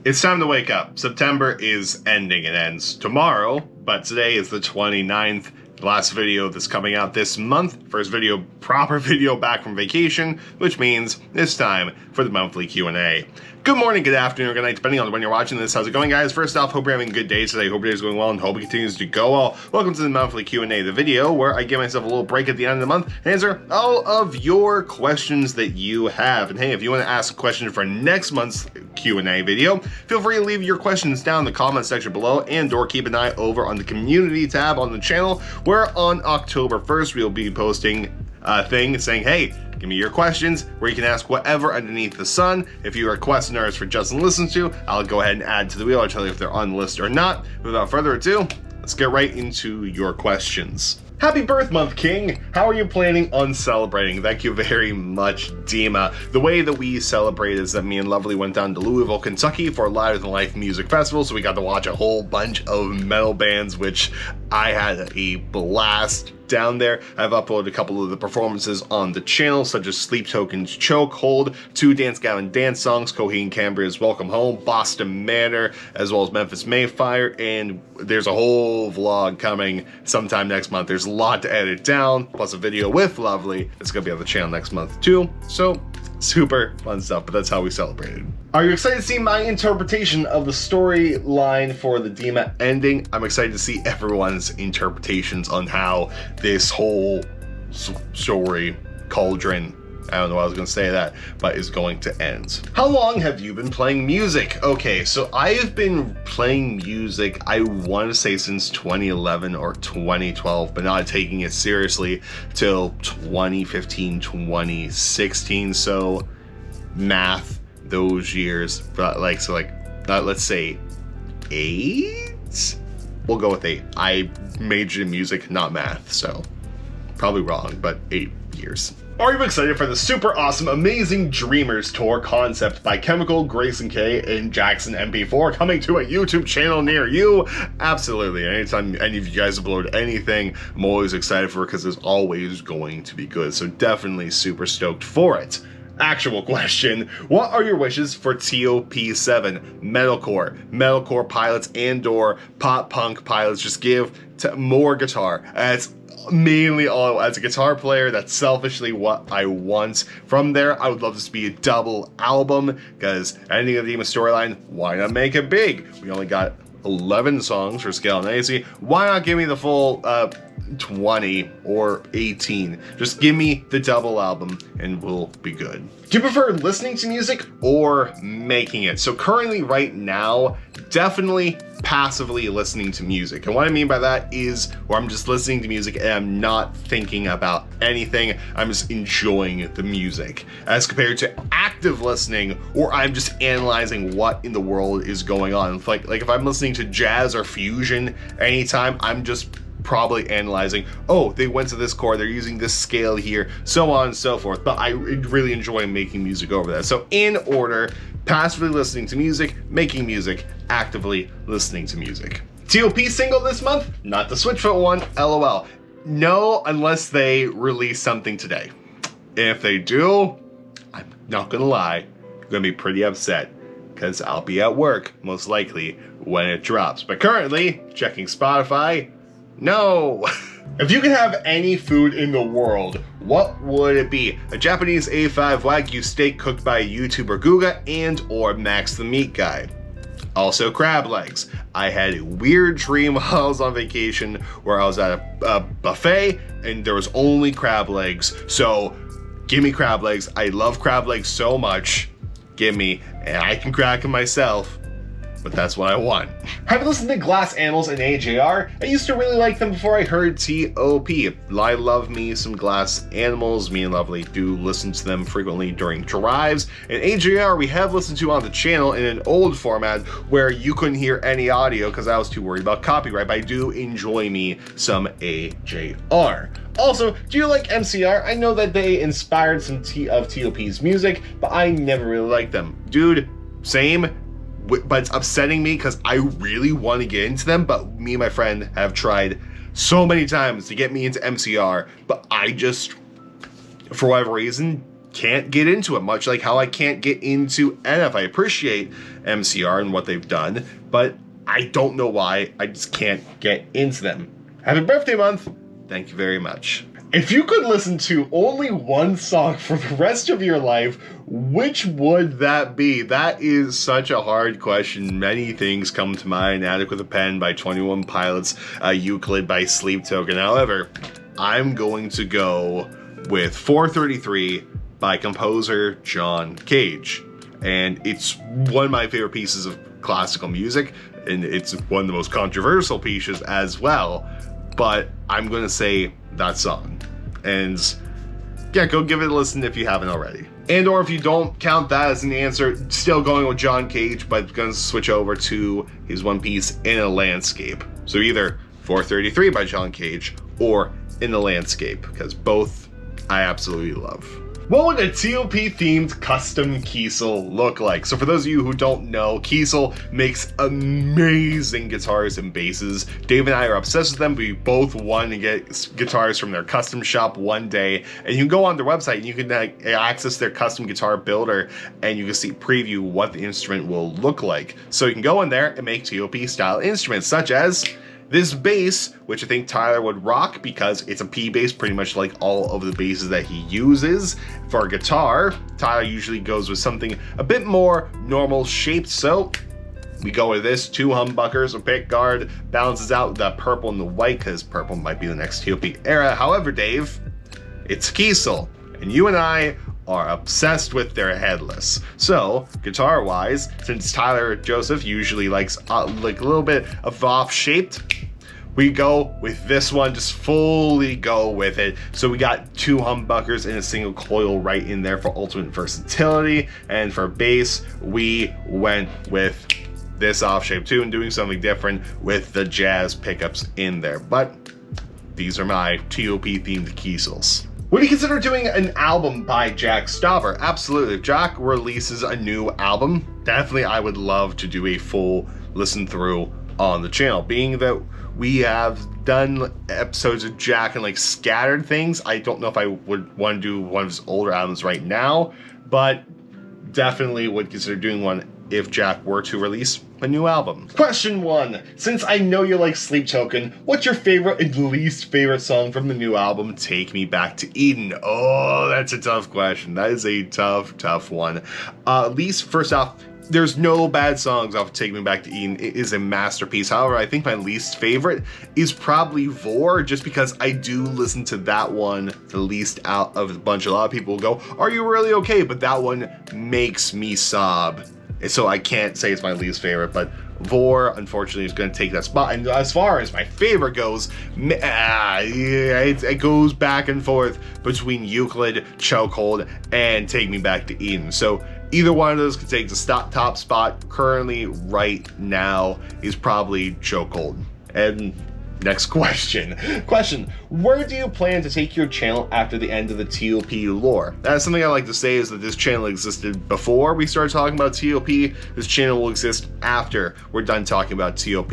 It's time to wake up. September is ending. It ends tomorrow, but today is the 29th. The last video that's coming out this month. First video, proper video back from vacation, which means it's time for the monthly Q&A. Good morning, good afternoon, or good night, depending on when you're watching this. How's it going, guys? First off, hope you're having a good day today. Hope your day's going well and hope it continues to go well. Welcome to the monthly Q&A, the video where I give myself a little break at the end of the month and answer all of your questions that you have. And hey, if you want to ask a question for next month's Q&A video, feel free to leave your questions down in the comment section below and/or keep an eye over on the community tab on the channel, where on October 1st we'll be posting a thing saying, hey, give me your questions, where you can ask whatever underneath the sun. If you are question artists for Just Listen To, I'll go ahead and add to the wheel. I'll tell you if they're on the list or not. Without further ado, let's get right into your questions. Happy birth month, King! How are you planning on celebrating? Thank you very much, Dima. The way that we celebrate is that me and Lovely went down to Louisville, Kentucky for a Live Than Life music festival, so we got to watch a whole bunch of metal bands, which I had a blast down there. I've uploaded a couple of the performances on the channel, such as Sleep Token's Chokehold, 2 Dance Gavin dance songs, Coheed Cambria's Welcome Home, Boston Manor, as well as Memphis Mayfire, and there's a whole vlog coming sometime next month. There's a lot to edit down, plus a video with Lovely. It's gonna be on the channel next month too, so super fun stuff, but that's how we celebrated. Are you excited to see my interpretation of the storyline for the Dima ending? I'm excited to see everyone's interpretations on how this whole story cauldron, I don't know why I was going to say that, but is going to end. How long have you been playing music? Okay, so I've been playing music, I want to say since 2011 or 2012, but not taking it seriously till 2015, 2016. So math those years, but let's say 8? We'll go with 8. I majored in music, not math, so probably wrong, but 8 years. Are you excited for the super awesome Amazing Dreamers Tour concept by Chemical, Grayson K, and Jackson MP4 coming to a YouTube channel near you? Absolutely. Anytime any of you guys upload anything, I'm always excited for it because it's always going to be good. So definitely super stoked for it. Actual question, what are your wishes for TOP7? Metalcore pilots and/or pop punk pilots. Just give more guitar. That's mainly all. As a guitar player, that's selfishly what I want. From there, I would love this to be a double album, because ending of the Dima storyline, why not make it big? We only got 11 songs for Scale and AC. Why not give me the full 20 or 18? Just give me the double album and we'll be good. Do you prefer listening to music or making it? So currently right now, definitely passively listening to music. And what I mean by that is where I'm just listening to music and I'm not thinking about anything. I'm just enjoying the music, as compared to active listening, or I'm just analyzing what in the world is going on. Like if I'm listening to jazz or fusion anytime, I'm just probably analyzing, oh, they went to this chord, they're using this scale here, so on and so forth. But I really enjoy making music over that. So in order, passively listening to music, making music, actively listening to music. TOP single this month? Not the Switchfoot one, LOL. No, unless they release something today. If they do, I'm not gonna lie, I'm gonna be pretty upset, because I'll be at work, most likely, when it drops. But currently, checking Spotify, no. If you could have any food in the world, what would it be? A Japanese A5 Wagyu steak cooked by a YouTuber Guga and/or Max the Meat Guy. Also crab legs. I had a weird dream while I was on vacation where I was at a buffet and there was only crab legs. So give me crab legs. I love crab legs so much. Give me, and I can crack them myself, but that's what I want. Have you listened to Glass Animals and AJR? I used to really like them before I heard TOP. I love me some Glass Animals. Me and Lovely do listen to them frequently during drives. And AJR we have listened to on the channel in an old format where you couldn't hear any audio because I was too worried about copyright, but I do enjoy me some AJR. Also, do you like MCR? I know that they inspired some of TOP's music, but I never really liked them. Dude, same. But it's upsetting me because I really want to get into them, but me and my friend have tried so many times to get me into MCR, but I just, for whatever reason, can't get into it, much like how I can't get into NF. I appreciate MCR and what they've done, but I don't know why I just can't get into them. Happy birthday month! Thank you very much. If you could listen to only one song for the rest of your life, which would that be? That is such a hard question. Many things come to mind. Attic with a Pen by 21 Pilots, Euclid by Sleep Token. However, I'm going to go with 433 by composer John Cage. And it's one of my favorite pieces of classical music, and it's one of the most controversial pieces as well. But I'm going to say that song. And yeah, go give it a listen if you haven't already. And or if you don't count that as an answer, still going with John Cage, but going to switch over to his one piece, In a Landscape. So either 433 by John Cage or In a Landscape, because both I absolutely love. What would a TOP-themed custom Kiesel look like? So for those of you who don't know, Kiesel makes amazing guitars and basses. Dave and I are obsessed with them. We both want to get guitars from their custom shop one day. And you can go on their website and you can access their custom guitar builder, and you can see preview what the instrument will look like. So you can go in there and make TOP-style instruments, such as this bass, which I think Tyler would rock because it's a P bass, pretty much like all of the basses that he uses. For a guitar, Tyler usually goes with something a bit more normal shaped, so we go with this, 2 humbuckers, a pick guard, balances out the purple and the white, because purple might be the next TOP era. However, Dave, it's Kiesel, and you and I are obsessed with their headless. So, guitar-wise, since Tyler Joseph usually likes like a little bit of off-shaped, we go with this one, just fully go with it. So we got 2 humbuckers and a single coil right in there for ultimate versatility. And for bass, we went with this off-shape too, and doing something different with the jazz pickups in there. But these are my TOP-themed Kiesels. Would you consider doing an album by Jack Stauber? Absolutely. If Jack releases a new album, definitely I would love to do a full listen through on the channel. Being that we have done episodes of Jack and like scattered things, I don't know if I would want to do one of his older albums right now, but definitely would consider doing one if Jack were to release a new album. Question 1. Since I know you like Sleep Token, what's your favorite and least favorite song from the new album, Take Me Back to Eden? Oh, that's a tough question. That is a tough one. First off, there's no bad songs off of Take Me Back to Eden. It is a masterpiece. However, I think my least favorite is probably Vor, just because I do listen to that one the least out of the bunch. A lot of people go, are you really okay? But that one makes me sob. So I can't say it's my least favorite, but Vor, unfortunately, is going to take that spot. And as far as my favorite goes, it goes back and forth between Euclid, Chokehold, and Take Me Back to Eden. So either one of those could take the top spot. Currently, right now, is probably Chokehold. And next question. Where do you plan to take your channel after the end of the TOP lore? That's something I like to say, is that this channel existed before we started talking about TOP. This channel will exist after we're done talking about TOP.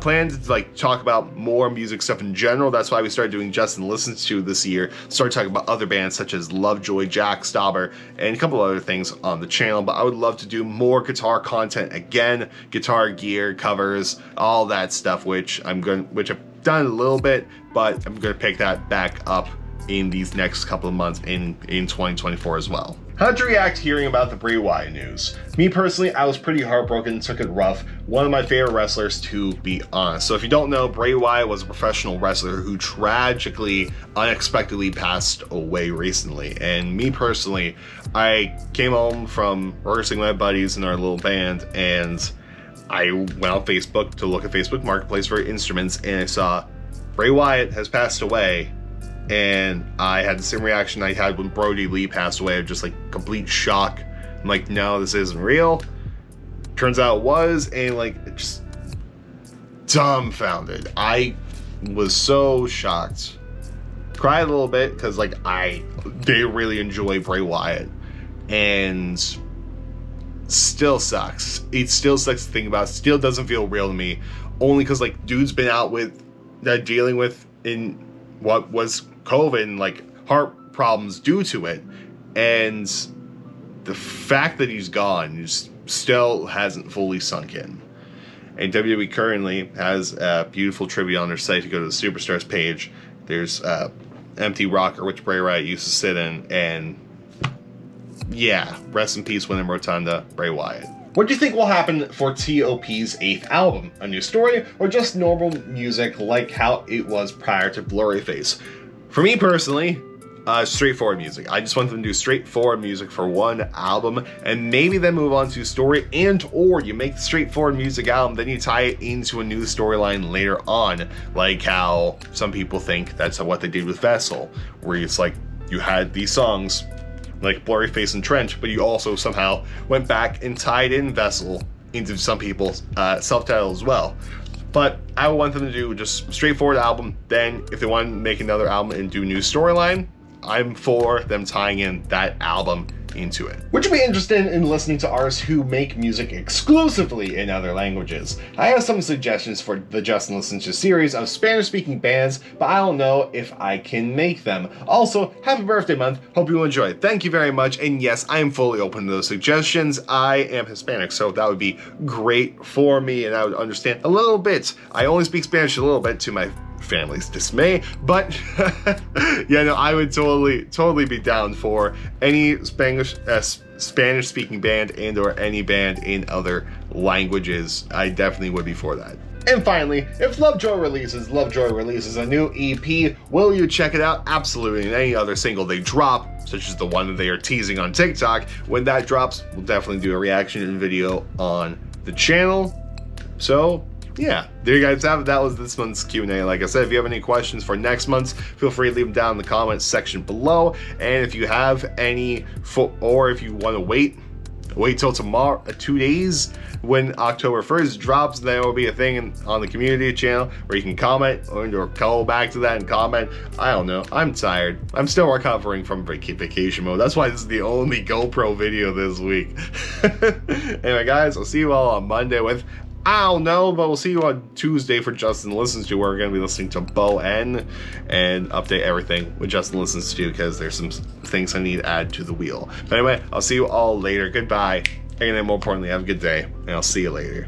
Plan to talk about more music stuff in general. That's why we started doing Justin Listens To this year. Started talking about other bands such as Lovejoy, Jack Stauber, and a couple other things on the channel. But I would love to do more guitar content again, guitar gear, covers, all that stuff, which I've done a little bit, but I'm going to pick that back up in these next couple of months in 2024 as well. How'd you react hearing about the Bray Wyatt news? Me personally, I was pretty heartbroken, took it rough. One of my favorite wrestlers, to be honest. So if you don't know, Bray Wyatt was a professional wrestler who tragically, unexpectedly passed away recently. And me personally, I came home from rehearsing with my buddies in our little band, and I went on Facebook to look at Facebook Marketplace for instruments, and I saw Bray Wyatt has passed away, and I had the same reaction I had when Brody Lee passed away, of just like complete shock. I'm like, no, this isn't real. Turns out it was, and like just dumbfounded. I was so shocked. Cried a little bit because like they really enjoy Bray Wyatt, and still sucks. It still sucks to think about. Still doesn't feel real to me, only because like dude's been out with dealing with in what was COVID and like heart problems due to it, And the fact that he's gone just still hasn't fully sunk in. And WWE currently has a beautiful tribute on their site. If you go to the Superstars page, there's empty rocker which Bray Wyatt used to sit in, and yeah, rest in peace, Wyndham Rotunda, Bray Wyatt. What do you think will happen for T.O.P.'s 8th album? A new story, or just normal music like how it was prior to Blurryface? For me personally, straightforward music. I just want them to do straightforward music for one album, and maybe then move on to story, and or you make the straightforward music album, then you tie it into a new storyline later on, like how some people think that's what they did with Vessel, where it's like you had these songs like Blurryface and Trench, but you also somehow went back and tied in Vessel into some people's self-titled as well. But I want them to do just straightforward album. Then if they want to make another album and do a new storyline, I'm for them tying in that album into it. Would you be interested in listening to artists who make music exclusively in other languages? I have some suggestions for the Justin Listens to series of Spanish-speaking bands, but I don't know if I can make them. Also, happy birthday month. Hope you enjoy it. Thank you very much. And yes, I am fully open to those suggestions. I am Hispanic, so that would be great for me, and I would understand a little bit. I only speak Spanish a little bit to my family's dismay, but yeah, no, I would totally be down for any Spanish speaking band and or any band in other languages. I definitely would be for that. And finally, if Lovejoy releases a new EP, will you check it out? Absolutely. And any other single they drop, such as the one that they are teasing on TikTok, when that drops, we'll definitely do a reaction video on the channel. So yeah, there you guys have it. That was this month's Q&A. Like I said, if you have any questions for next month's, feel free to leave them down in the comments section below. And if you have any, or if you want to wait till tomorrow, 2 days, when October 1st drops, there will be a thing on the community channel where you can comment or go back to that and comment. I don't know. I'm tired. I'm still recovering from vacation mode. That's why this is the only GoPro video this week. Anyway, guys, I'll see you all on Monday with, I don't know, but we'll see you on Tuesday for Justin Listens To, where we're going to be listening to Bo N and update everything with Justin Listens To, because there's some things I need to add to the wheel. But anyway, I'll see you all later. Goodbye. And then more importantly, have a good day, and I'll see you later.